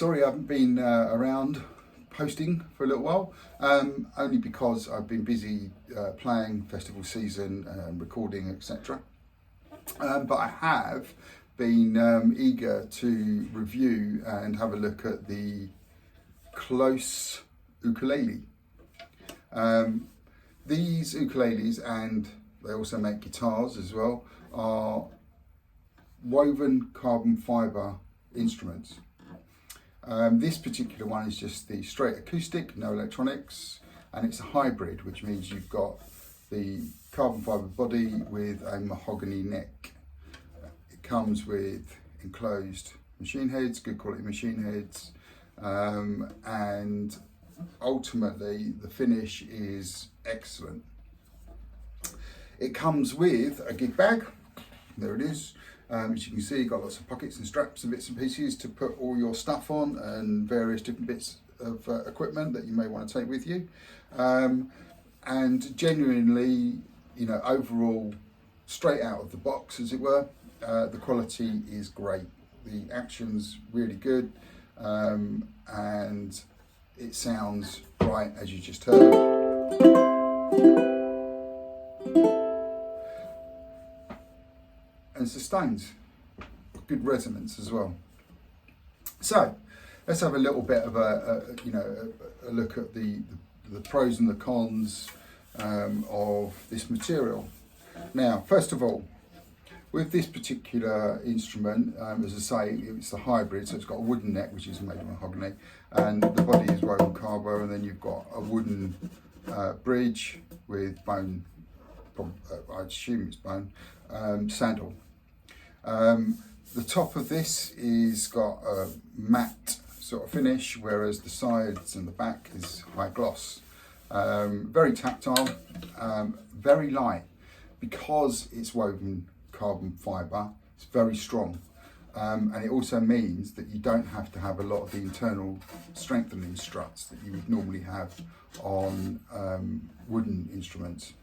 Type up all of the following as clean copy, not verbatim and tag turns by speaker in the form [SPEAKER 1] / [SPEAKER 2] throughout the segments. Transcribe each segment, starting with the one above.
[SPEAKER 1] Sorry I haven't been around posting for a little while, only because I've been busy playing festival season, recording, etc. But I have been eager to review and have a look at the Klos ukulele. These ukuleles, and they also make guitars as well, are woven carbon fibre instruments. This particular one is just the straight acoustic, no electronics, and it's a hybrid, which means you've got the carbon fibre body with a mahogany neck. It comes with enclosed machine heads, good quality machine heads, and ultimately the finish is excellent. It comes with a gig bag. There it is. As you can see, you've got lots of pockets and straps and bits and pieces to put all your stuff on, and various different bits of equipment that you may want to take with you. And genuinely, overall, straight out of the box, as it were, the quality is great. The action's really good, and it sounds right, as you just heard. And sustains good resonance as well. So let's have a little bit of a look at the pros and the cons of this material. Now, first of all, with this particular instrument, as I say, it's the hybrid, so it's got a wooden neck, which is made of mahogany, and the body is woven carbo, and then you've got a wooden bridge with bone, I assume it's bone, saddle. The top of this is got a matte sort of finish, whereas the sides and the back is high gloss. Very tactile, very light. Because it's woven carbon fibre, it's very strong. And it also means that you don't have to have a lot of the internal strengthening struts that you would normally have on wooden instruments.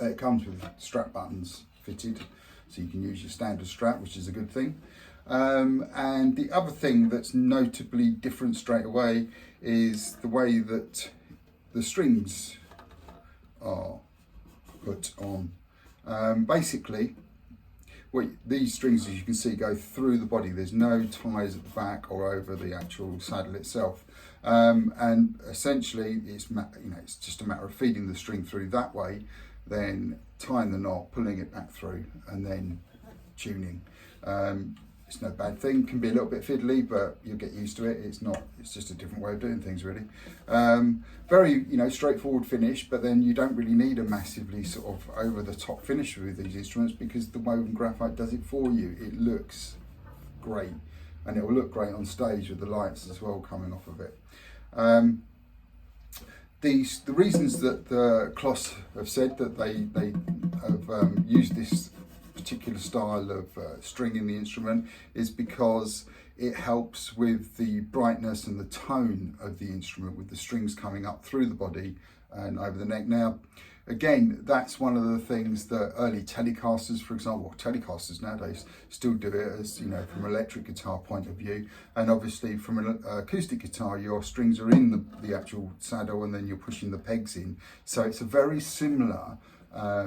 [SPEAKER 1] It comes with strap buttons fitted, so you can use your standard strap, which is a good thing. And the other thing that's notably different straight away is the way that the strings are put on. Basically, these strings, as you can see, go through the body. There's no ties at the back or over the actual saddle itself. And essentially, it's just a matter of feeding the string through that way, then tying the knot, pulling it back through, and then tuning. It's no bad thing. Can be a little bit fiddly, but you'll get used to it. It's just a different way of doing things, really. Very, straightforward finish, but then you don't really need a massively sort of over the top finish with these instruments, because the woven graphite does it for you. It looks great, and it will look great on stage with the lights as well coming off of it. The reasons that the Klos have said that they have used this particular style of string in the instrument is because it helps with the brightness and the tone of the instrument, with the strings coming up through the body and over the neck. Now, again, that's one of the things that early Telecasters, for example, or Telecasters nowadays still do it as, from an electric guitar point of view. And obviously from an acoustic guitar, your strings are in the actual saddle, and then you're pushing the pegs in. So it's a very similar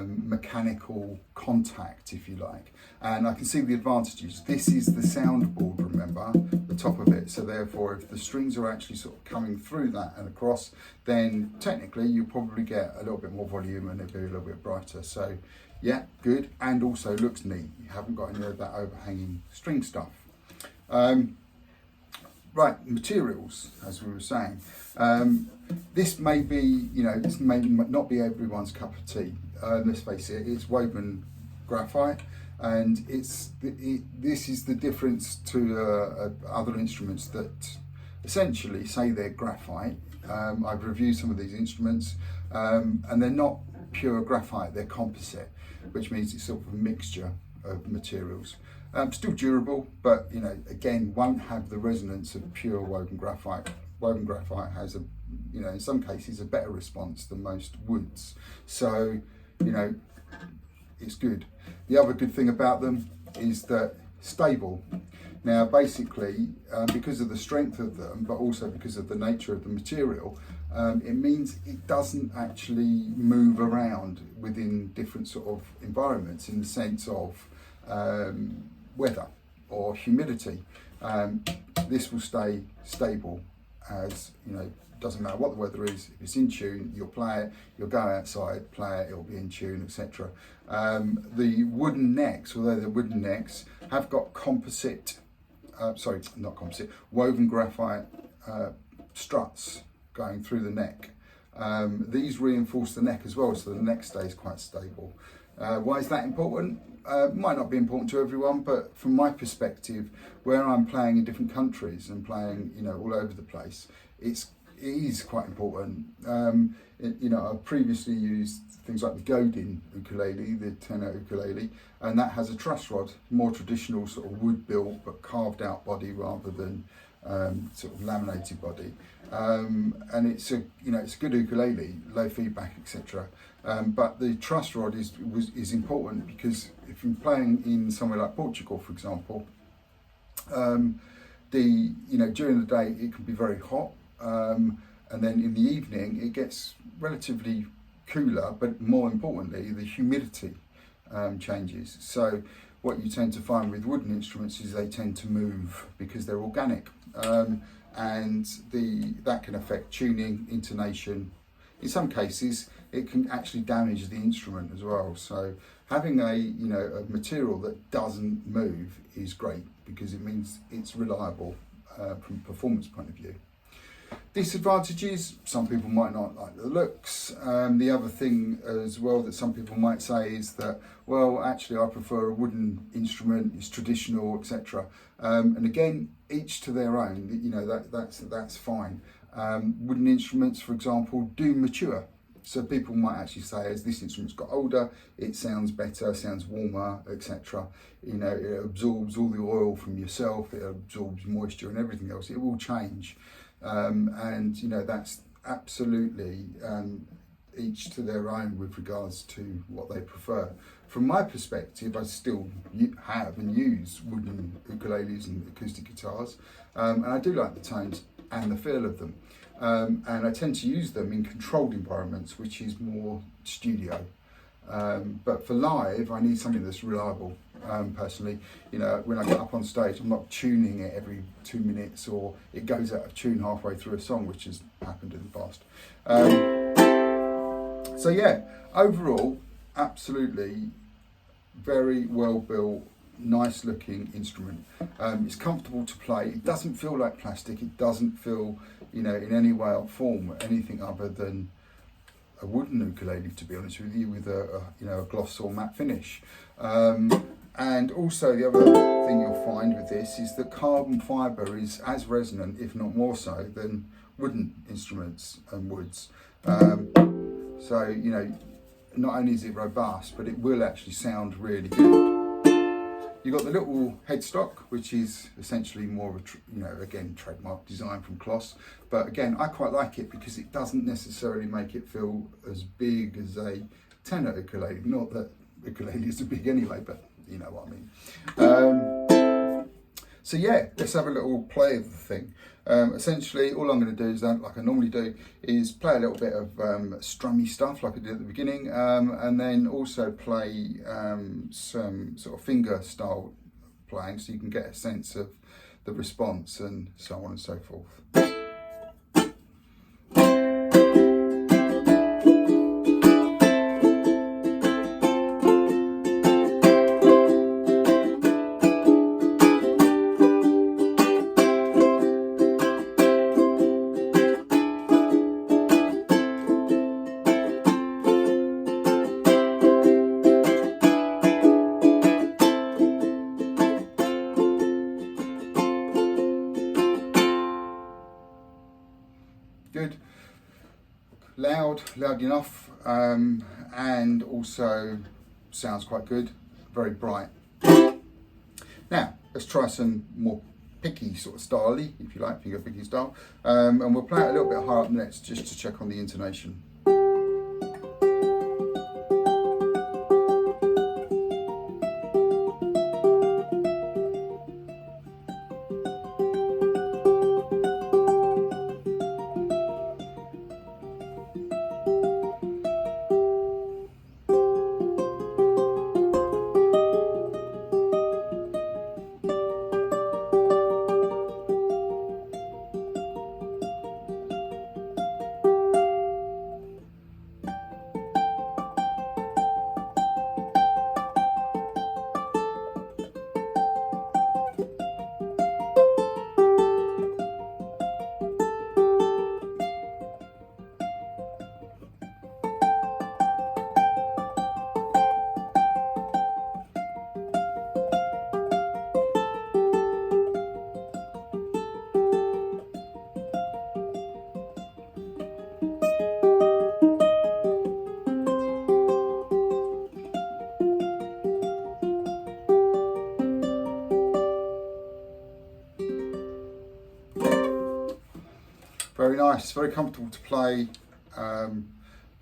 [SPEAKER 1] mechanical contact, if you like. And I can see the advantages. This is the soundboard, remember, the top of it. So therefore, if the strings are actually sort of coming through that and across, then technically you probably get a little bit more volume and it'll be a little bit brighter. So yeah, good. And also looks neat. You haven't got any of that overhanging string stuff. Right, materials, as we were saying. This may be, this may not be everyone's cup of tea. Let's face it, it's woven graphite, and this is the difference to other instruments that essentially say they're graphite. I've reviewed some of these instruments, and they're not pure graphite, they're composite, which means it's sort of a mixture of materials. Still durable, but again, won't have the resonance of pure woven graphite. Woven graphite has in some cases a better response than most woods. So, it's good. The other good thing about them is that stable. Now basically, because of the strength of them, but also because of the nature of the material, it means it doesn't actually move around within different sort of environments in the sense of weather or humidity. This will stay stable, as you know, doesn't matter what the weather is. If it's in tune, you'll play it, you'll go outside, play it, it'll be in tune, etc. The wooden necks, although the wooden necks have got woven graphite struts going through the neck. These reinforce the neck as well, so the neck stays quite stable. Why is that important? Might not be important to everyone, but from my perspective, where I'm playing in different countries and playing, you know, all over the place, it is quite important. You know, I've previously used things like the Godin ukulele, the tenor ukulele, and that has a truss rod, more traditional sort of wood built but carved out body rather than sort of laminated body. And it's a good ukulele, low feedback, etc. But the truss rod is important because if you're playing in somewhere like Portugal, for example, during the day it can be very hot, and then in the evening it gets relatively cooler, but more importantly the humidity changes. So what you tend to find with wooden instruments is they tend to move because they're organic, and that can affect tuning, intonation. In some cases it can actually damage the instrument as well. So having a material that doesn't move is great because it means it's reliable from a performance point of view. Disadvantages, some people might not like the looks. The other thing as well that some people might say is that, well, actually I prefer a wooden instrument, it's traditional, etc. And again, each to their own, you know, that's fine. Wooden instruments, for example, do mature. So people might actually say, as this instrument's got older, it sounds better, sounds warmer, etc. You know, it absorbs all the oil from yourself, it absorbs moisture and everything else. It will change. And you know, that's absolutely each to their own with regards to what they prefer. From my perspective, I still have and use wooden ukuleles and acoustic guitars, and I do like the tones and the feel of them, and I tend to use them in controlled environments, which is more studio. But for live, I need something that's reliable. Personally, you know, when I get up on stage, I'm not tuning it every 2 minutes, or it goes out of tune halfway through a song, which has happened in the past. So yeah, overall, absolutely very well built, nice looking instrument. It's comfortable to play. It doesn't feel like plastic. It doesn't feel, you know, in any way or form anything other than a wooden ukulele, to be honest with you, with a gloss or matte finish. And also the other thing you'll find with this is that carbon fibre is as resonant, if not more so, than wooden instruments and woods. So, you know, not only is it robust, but it will actually sound really good. You've got the little headstock, which is essentially more of a, again, trademark design from Klos. But again, I quite like it because it doesn't necessarily make it feel as big as a tenor ukulele. Not that ukuleles are big anyway, but you know what I mean. So yeah, let's have a little play of the thing. Essentially, all I'm going to do is that, like I normally do, is play a little bit of strummy stuff like I did at the beginning, and then also play some sort of finger style playing, so you can get a sense of the response and so on and so forth. Good, loud enough, and also sounds quite good, very bright. Now let's try some more picky sort of style-y, if you like, finger picking style, and we'll play it a little bit higher up next just to check on the intonation. nice, very comfortable to play,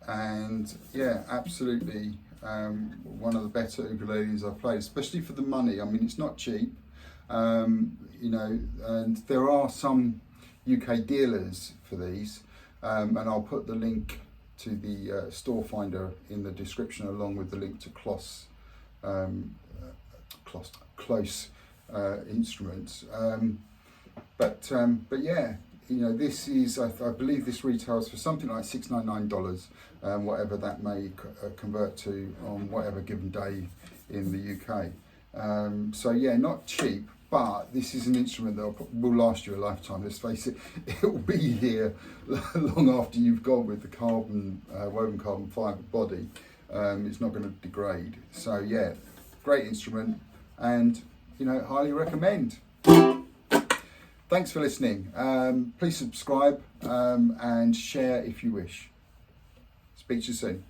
[SPEAKER 1] and yeah, absolutely one of the better ukuleles I've played, especially for the money. I mean, it's not cheap, you know, and there are some UK dealers for these, and I'll put the link to the store finder in the description, along with the link to Klos instruments. But yeah, you know, this is, I believe this retails for something like $699, whatever that may convert to on whatever given day in the UK. So yeah, not cheap, but this is an instrument that will last you a lifetime. Let's face it, it will be here long after you've gone with the woven carbon fibre body. It's not going to degrade. So yeah, great instrument, and you know, highly recommend. Thanks for listening. Please subscribe and share if you wish. Speak to you soon.